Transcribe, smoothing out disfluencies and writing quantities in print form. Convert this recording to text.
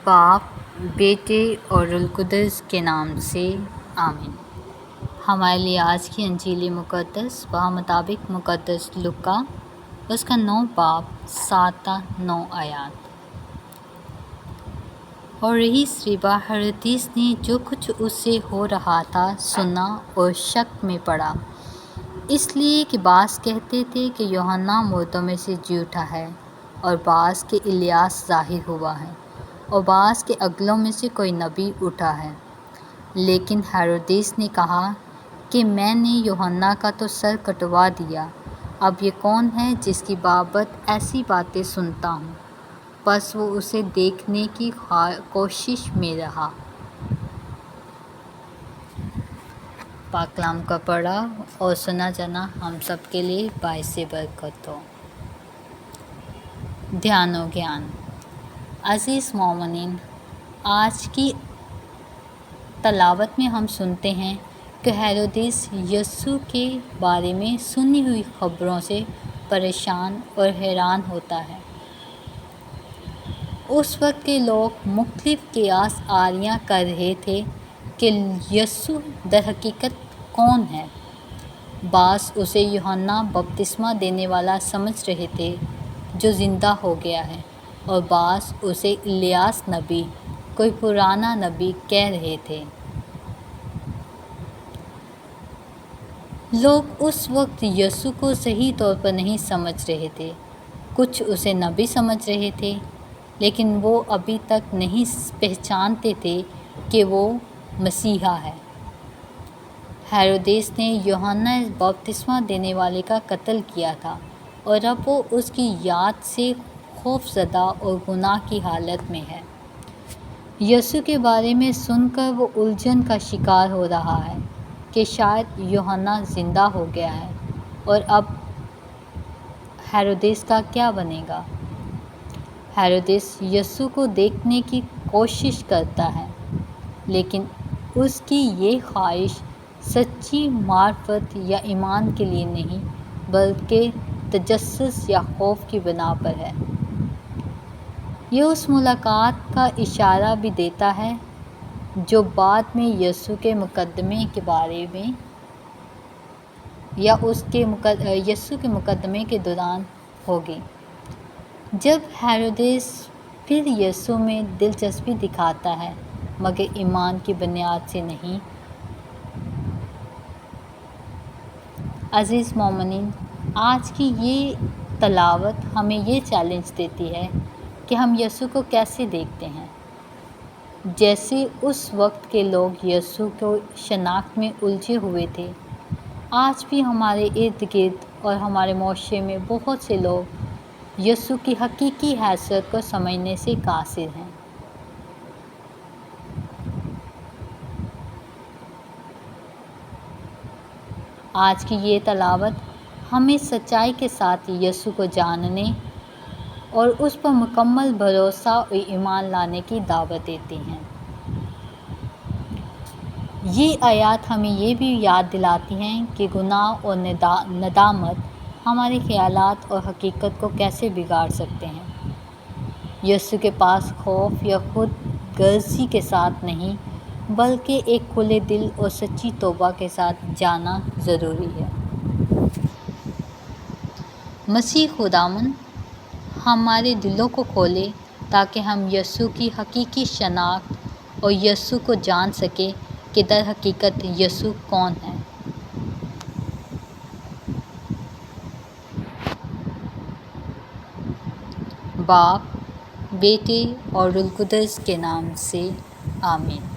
باپ، بیٹے اور روح القدس کے نام سے آمین۔ ہمارے لیے آج کی انجیل مقدس مطابق مقدس لوکا اس کا 9 باب 7 تا 9 آیات۔ اور رئیس ربا ہیرودیس نے جو کچھ اس سے ہو رہا تھا سنا اور شک میں پڑا، اس لیے کہ بعض کہتے تھے کہ یوحنا مردوں میں سے جی اٹھا ہے، اور بعض کہ الیاس ظاہر ہوا ہے، اور بعض کہ اگلوں میں سے کوئی نبی اٹھا ہے۔ لیکن ہیرودیس نے کہا کہ میں نے یوحنا کا تو سر کٹوا دیا، اب یہ کون ہے جس کی بابت ایسی باتیں سنتا ہوں؟ پس وہ اسے دیکھنے کی کوشش میں رہا۔ پاک کلام کا پڑھا اور سنا جانا ہم سب کے لیے باعث برکت ہو۔ دھیان و گیان۔ عزیز مومنین، آج کی تلاوت میں ہم سنتے ہیں کہ ہیرودیس یسوع کے بارے میں سنی ہوئی خبروں سے پریشان اور حیران ہوتا ہے۔ اس وقت کے لوگ مختلف قیاس آریاں کر رہے تھے کہ یسوع در حقیقت کون ہے۔ بعض اسے یوحنا بپتسمہ دینے والا سمجھ رہے تھے جو زندہ ہو گیا ہے، اور بعض اسے الیاس نبی، کوئی پرانا نبی کہہ رہے تھے۔ لوگ اس وقت یسوع کو صحیح طور پر نہیں سمجھ رہے تھے۔ کچھ اسے نبی سمجھ رہے تھے، لیکن وہ ابھی تک نہیں پہچانتے تھے کہ وہ مسیحا ہے۔ ہیرودیس نے یوحنا بپتسمہ دینے والے کا قتل کیا تھا، اور اب وہ اس کی یاد سے خوف زدہ اور گناہ کی حالت میں ہے۔ یسوع کے بارے میں سن کر وہ الجھن کا شکار ہو رہا ہے کہ شاید یوحنا زندہ ہو گیا ہے، اور اب ہیرودیس کا کیا بنے گا؟ ہیرودیس یسوع کو دیکھنے کی کوشش کرتا ہے، لیکن اس کی یہ خواہش سچی معرفت یا ایمان کے لیے نہیں، بلکہ تجسس یا خوف کی بنا پر ہے۔ یہ اس ملاقات کا اشارہ بھی دیتا ہے جو بعد میں یسوع کے مقدمے کے بارے میں یا یسوع کے مقدمے کے دوران ہوگی۔ جب ہیرودیس پھر یسوع میں دلچسپی دکھاتا ہے، مگر ایمان کی بنیاد سے نہیں۔ عزیز مومنین، آج کی یہ تلاوت ہمیں یہ چیلنج دیتی ہے کہ ہم یسوع کو کیسے دیکھتے ہیں۔ جیسے اس وقت کے لوگ یسوع کو شناخت میں الجھے ہوئے تھے، آج بھی ہمارے ارد گرد اور ہمارے معاشرے میں بہت سے لوگ یسوع کی حقیقی حیثیت کو سمجھنے سے قاصر ہیں۔ آج کی یہ تلاوت ہمیں سچائی کے ساتھ یسوع کو جاننے اور اس پر مکمل بھروسہ اور ایمان لانے کی دعوت دیتی ہیں۔ یہ آیات ہمیں یہ بھی یاد دلاتی ہیں کہ گناہ اور ندامت ہمارے خیالات اور حقیقت کو کیسے بگاڑ سکتے ہیں۔ یسوع کے پاس خوف یا خود غرضی کے ساتھ نہیں، بلکہ ایک کھلے دل اور سچی توبہ کے ساتھ جانا ضروری ہے۔ مسیح خداوند ہمارے دلوں کو کھولے تاکہ ہم یسوع کی حقیقی شناخت اور یسوع کو جان سکیں کہ در حقیقت یسوع کون ہے۔ باپ، بیٹے اور روح القدس کے نام سے آمین۔